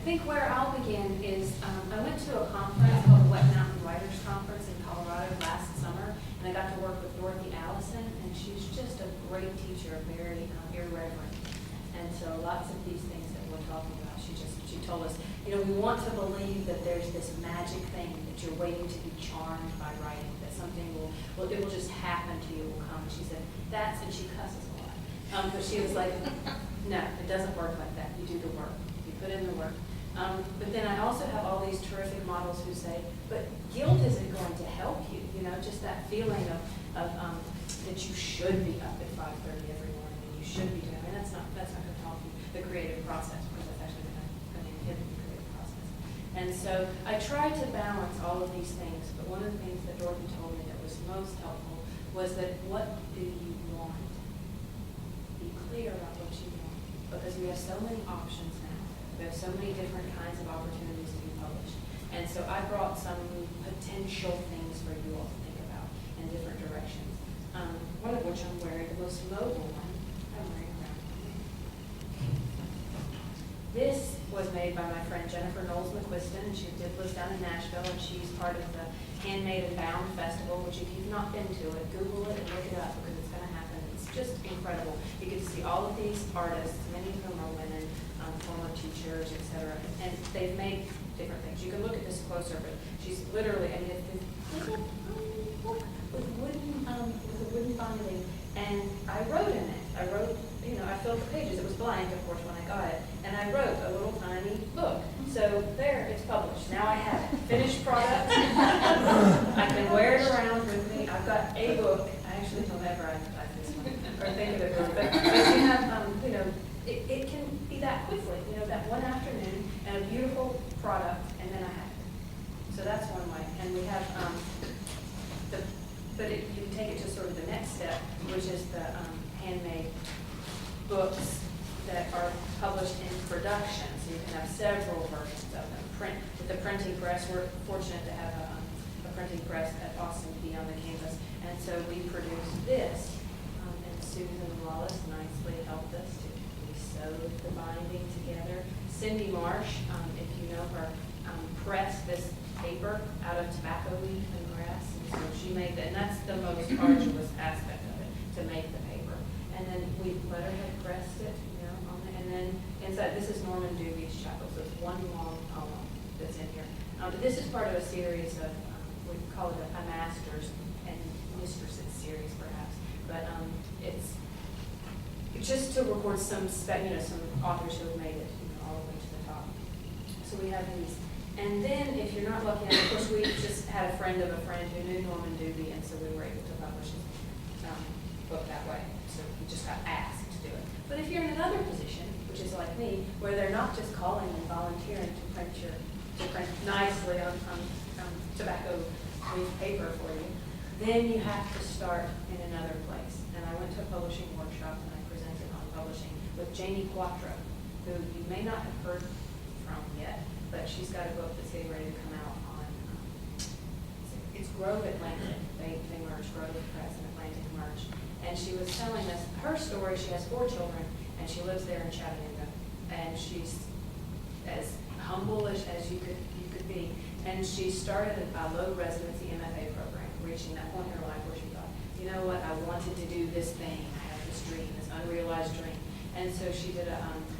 think where I'll begin is, I went to a conference called the Wet Mountain Writers Conference in Colorado last summer, and I got to work with Dorothy Allison, and she's just a great teacher, very irreverent. And so lots of these things that we're talking about, she told us, we want to believe that there's this magic thing that you're waiting to be charmed by writing, that something it will just happen to you, will come. And she said, and she cusses a lot. But she was like, no, it doesn't work like that. You do the work. You put in the work. But then I also have all these terrific models who say, but guilt isn't going to help you, just that feeling of that you should be up at 5:30 every morning and you should be doing it. That's not going to help you, the creative process, because that's actually going to inhibit the creative process. And so I tried to balance all of these things, but one of the things that Dorothy told me that was most helpful was that what do you want? Be clear about what you want, because we have so many options now. We have so many different kinds of opportunities to be published. And so I brought some potential things for you all to think about in different directions. One of which I'm wearing, the most mobile one, I'm wearing around. This was made by my friend Jennifer Knowles McQuiston. She lives down in Nashville, and she's part of the Handmade and Bound Festival, which if you've not been to it, Google it and look it up, because it's going to happen. It's just incredible. You get to see all of these artists, many of whom are women, former teachers, etc. And they've made different things. You can look at this closer, but she's literally, it's this little book with a wooden binding, and I wrote in it. I filled the pages. It was blank, of course, when I got it, and I wrote a little tiny book. So there, it's published. Now I have it. Finished product. I can wear it around with me. I've got a book. I actually don't ever advertise this one or think of it, but you have, it can be that quickly, that one afternoon, and a beautiful product, and then I have it. So that's one way. And we have you take it to sort of the next step, which is the handmade books that are published in production. So you can have several versions of them. With the printing press, we're fortunate to have a printing press at Austin be on the campus, and so we produced this. And Susan Wallace nicely helped us to sewed the binding together. Cindy Marsh, if you know her, pressed this paper out of tobacco leaf and grass, and so she made that, and that's the most arduous aspect of it, to make the paper. And then we letterhead pressed it, on the, and then inside, this is Norman Dubie's chapel, so it's one long poem that's in here. But this is part of a series of, we call it a master's and mistresses series, perhaps, but it's just to record some authors who have made it, all the way to the top. So we have these. And then, if you're not looking at it, of course, we just had a friend of a friend who knew Norman Dubie, and so we were able to publish his book that way. So we just got asked to do it. But if you're in another position, which is like me, where they're not just calling and volunteering to print nicely on tobacco leaf paper for you, then you have to start in another place. And I went to a publishing workshop, and I presented on publishing with Janie Quattro, who you may not have heard from yet, but she's got a book that's getting ready to come out on, it's Grove Atlantic. They merged, Grove Press and Atlantic merged. And she was telling us her story. She has 4 children, and she lives there in Chattanooga. And she's as humble as you could be. And she started a low residency MFA program, reaching that point in her life where she thought, you know what, I wanted to do this thing. I have this dream, this unrealized dream. And so she did a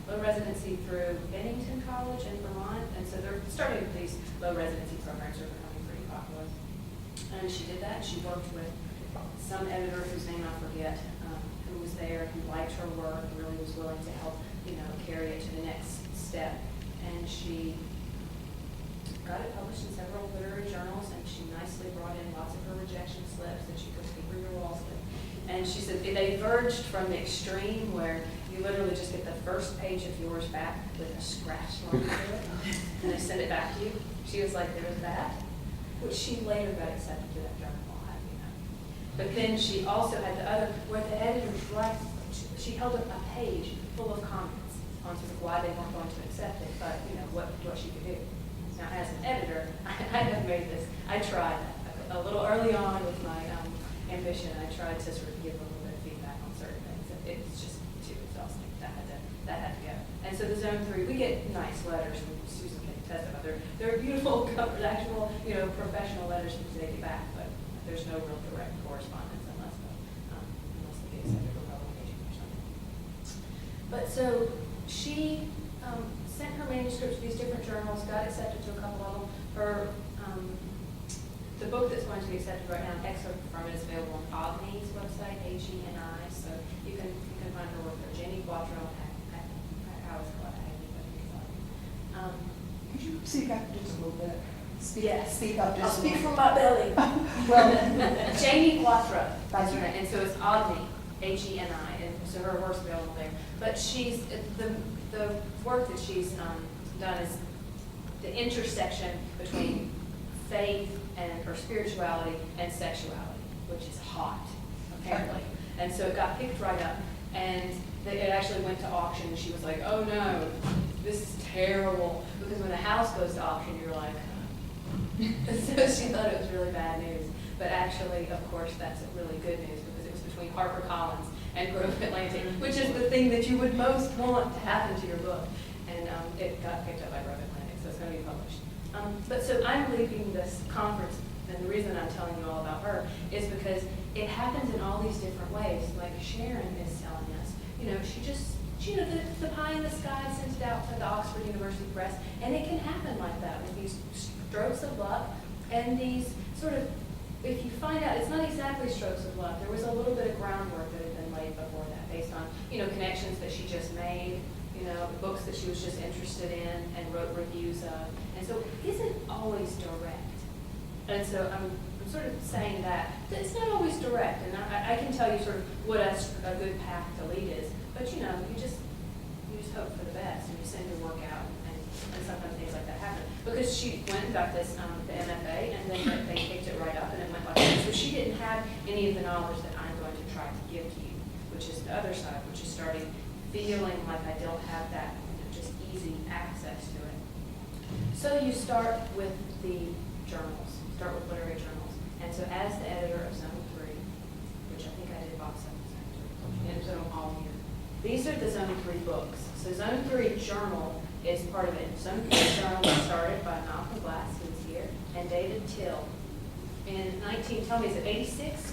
low residency through Bennington College in Vermont. And so they're starting these low residency programs are becoming pretty popular. And she did that. She worked with some editor whose name I forget, who was there, who liked her work, and really was willing to help, carry it to the next step. And she got it published in several literary journals, and she nicely brought in lots of her rejection slips that she could paper your walls with. And she said they verged from the extreme where you literally just get the first page of yours back with a scratch line through it, and they send it back to you. She was like, there was that, which she later got accepted to that journal. But then she also had the other, where the editors write, she held up a page full of comments on sort of why they weren't going to accept it, but what she could do. Now, as an editor, I have made this. I tried a little early on with my ambition. I tried to sort of give a little bit of feedback on certain things. It's just too exhausting. That had to go. And And so the Zone 3, we get nice letters, and Susan can testify. They're beautiful covers, actual, professional letters to take it back, but there's no real direct correspondence unless they get accepted for publication or something. But so she sent her manuscripts to these different journals, got accepted to a couple of them. The book that's going to be accepted right now, an excerpt from it is available on Agni's website, AGNI, so you can find her work there. Jenny Quattro, I always call it Agni, but it's Could you speak up just a little bit? Speak up I'll just a speak little. from my belly. Well, Jamie Quattro, That's her right. name, and so it's Agni, AGNI, and so her work's available there. But she's, the work that she's done is the intersection between faith or spirituality and sexuality, which is hot, apparently. And so it got picked right up, and it actually went to auction, and she was like, oh no, this is terrible. Because when a house goes to auction, you're like, and so she thought it was really bad news. But actually, of course, that's really good news, because it was between HarperCollins and Grove Atlantic, which is the thing that you would most want to happen to your book. And it got picked up by Grove Atlantic, so it's going to be published. But so I'm leaving this conference, and the reason I'm telling you all about her is because it happens in all these different ways. Like Sharon is telling us, the pie in the sky sent it out to the Oxford University Press, and it can happen like that with these strokes of luck and these sort of, if you find out, it's not exactly strokes of luck. There was a little bit of groundwork that had been laid before that based on, connections that she just made, books that she was just interested in and wrote reviews of. And so it isn't always direct. And so I'm sort of saying that it's not always direct. And I can tell you sort of what a good path to lead is. But you just hope for the best, and you send your work out, and sometimes things like that happen. Because she went and got this, the MFA, and then they picked it right up, and it went like that. So she didn't have any of the knowledge that I'm going to try to give to you, which is the other side, which is starting feeling like I don't have that just easy access to it. So you start with the journals, start with literary journals. And so as the editor of Zone 3, which I think I did box up in Zone 3, and all year, these are the Zone 3 books. So Zone 3 journal is part of it. Zone 3 journal was started by Malcolm Glass, who's here, and David Till in tell me, is it 86?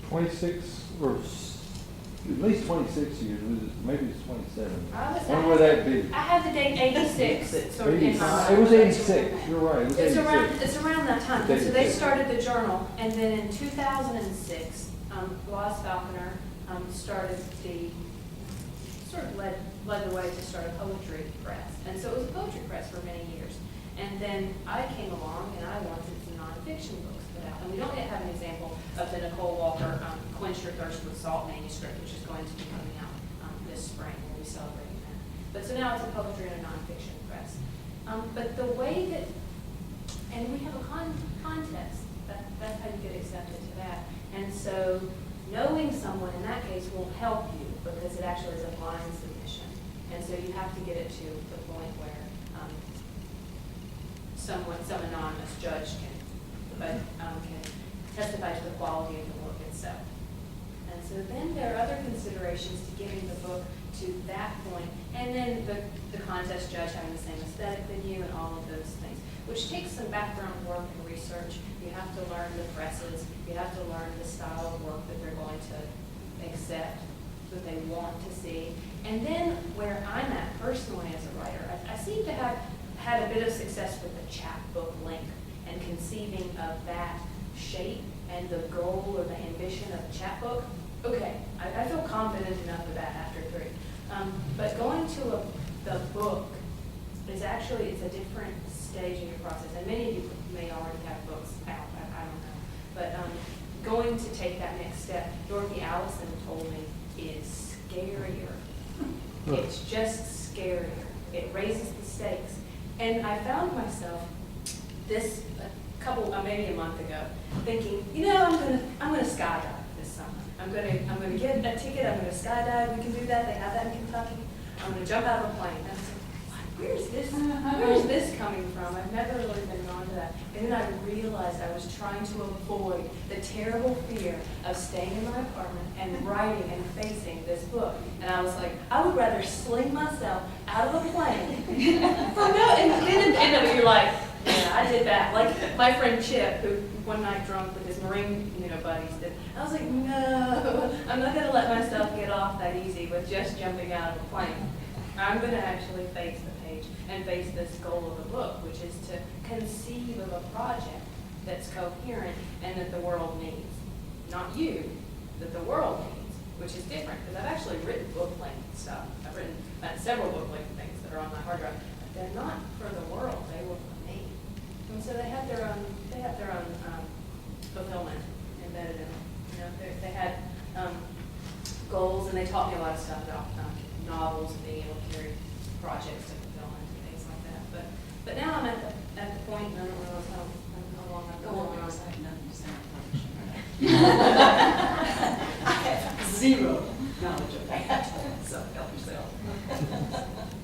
26 or at least 26 years, maybe it's 27. When would that be? I have the date 86. It's sort of in my mind. It was 86, you're right, it was 86. It's around that time. So they started the journal, and then in 2006, Lois Falconer started led the way to start a poetry press. And so it was a poetry press for many years. And then I came along, and I wanted some nonfiction books put out. And we don't yet have an example of the Nicole Walker Quench Your Thirst with Salt manuscript, which is going to be coming out this spring. We'll be celebrating that. But so now it's a poetry and a nonfiction press. But the way that, and we have a contest. That's how you get accepted to that. And so knowing someone in that case will help you, because it actually is a blind submission. And so you have to get it to the point where some anonymous judge can testify to the quality of the book itself. And so then there are other considerations to getting the book to that point, and then the contest judge having the same aesthetic than you and all of those things, which takes some background work and research. You have to learn the presses, you have to learn the style of work that they're going to accept, that they want to see. And then where I'm at personally as a writer, I seem to have had a bit of success with the chapbook link and conceiving of that shape and the goal or the ambition of a chapbook. Okay, I feel confident enough with that after 3. But going to the book is actually, it's a different stage in your process. And many of you may already have books out, I don't know. But going to take that next step, Dorothy Allison told me, is scarier. It's just scarier. It raises the stakes. And I found myself maybe a month ago, thinking, I'm gonna skydive this summer. I'm gonna get a ticket. I'm gonna skydive. We can do that. They have that in Kentucky. I'm gonna jump out of a plane. And I was like, where's where is this coming from? I've never really been drawn to that. And then I realized I was trying to avoid the terrible fear of staying in my apartment and writing and facing this book. And I was like, I would rather sling myself out of a plane for no, and then at the end of it, you're like, yeah, I did that. Like my friend Chip, who one night drunk with his Marine, buddies did. I was like, no, I'm not going to let myself get off that easy with just jumping out of a plane. I'm going to actually face the page and face this goal of the book, which is to conceive of a project that's coherent and that the world needs. Not you, that the world needs, which is different, because I've actually written book-length stuff. I've written several book-length things that are on my hard drive, but they're not for the world, they were for me. And so they have their own fulfillment embedded in them. They had goals, and they taught me a lot of stuff about novels and being able to carry projects to fulfillment and things like that. But now I'm at the point, and I don't realize how long I've been going on. I have nothing to say on publishing. I have zero knowledge of that, so help yourself.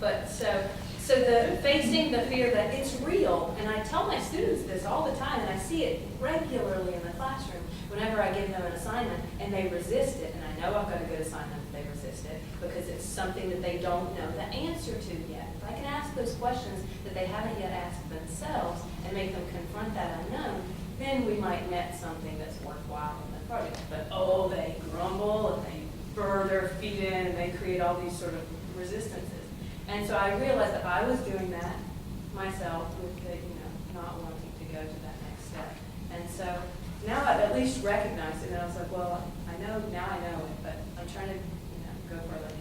But so the facing the fear that it's real, and I tell my students this all the time, and I see it regularly in the classroom whenever I give them an assignment and they resist it, and I know I've got a good assignment if they resist it because it's something that they don't know the answer to yet. If I can ask those questions that they haven't yet asked themselves and make them confront that unknown, then we might net something that's worthwhile in the project. But they grumble and they burr their feet in and they create all these sort of resistances. And so I realized that I was doing that myself with the, not wanting to go to that next step. And so now I've at least recognized it, and I was like, well, I know it, but I'm trying to, go further.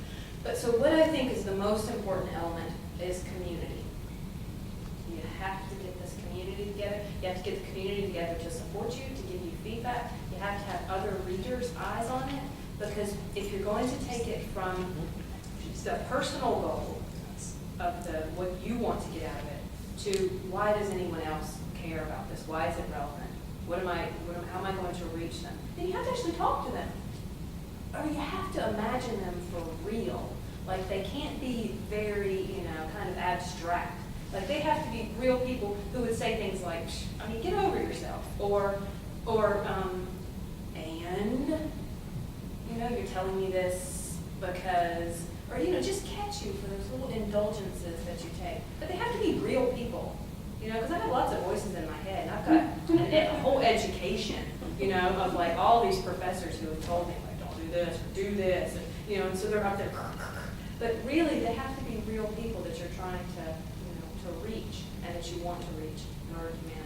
But so what I think is the most important element is community. You have to get this community together. You have to get the community together to support you, to give you feedback. You have to have other readers' eyes on it, because if you're going to take it from the personal goal of what you want to get out of it to why does anyone else care about this? Why is it relevant? How am I going to reach them? Then you have to actually talk to them. Or you have to imagine them for real. Like they can't be very, kind of abstract. Like they have to be real people who would say things like, get over yourself. Or you're telling me this because, or, just catch you for those little indulgences that you take. But they have to be real people, because I have lots of voices in my head, and I've got a whole education, of like all these professors who have told me, like, don't do this or do this, and so they're up there. But really, they have to be real people that you're trying to reach and that you want to reach in order to manage